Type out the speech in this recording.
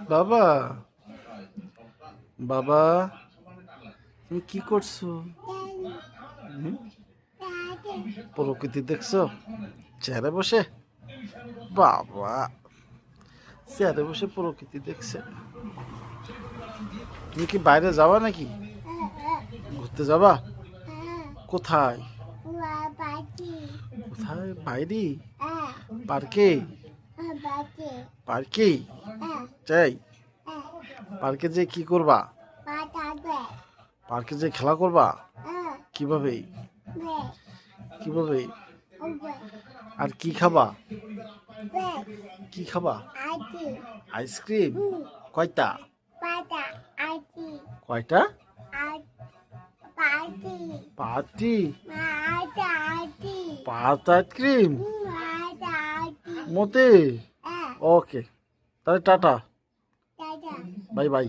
বাবা, বাবা, তুমি কি করছো? হুম? প্রকৃতি দেখছো চেয়ারে বসে? বাবা, চেয়ারে বসে প্রকৃতি দেখছে। তুমি কি বাইরে যাবা নাকি? ঘুরতে যাবা? কোথায়? কোথায়? বাইরে? পার্কে? পার্কে যাই? পার্কে যে কি করবা? পার্কে যে খেলা করবা? কিভাবে? কিভাবে? আর কি খাবা? কি খাবা? আইসক্রিম? কয়টা? কয়টা? পার্টি? পাঁচ আইসক্রিম? মতে? ওকে, তাহলে টাটা, বাই বাই।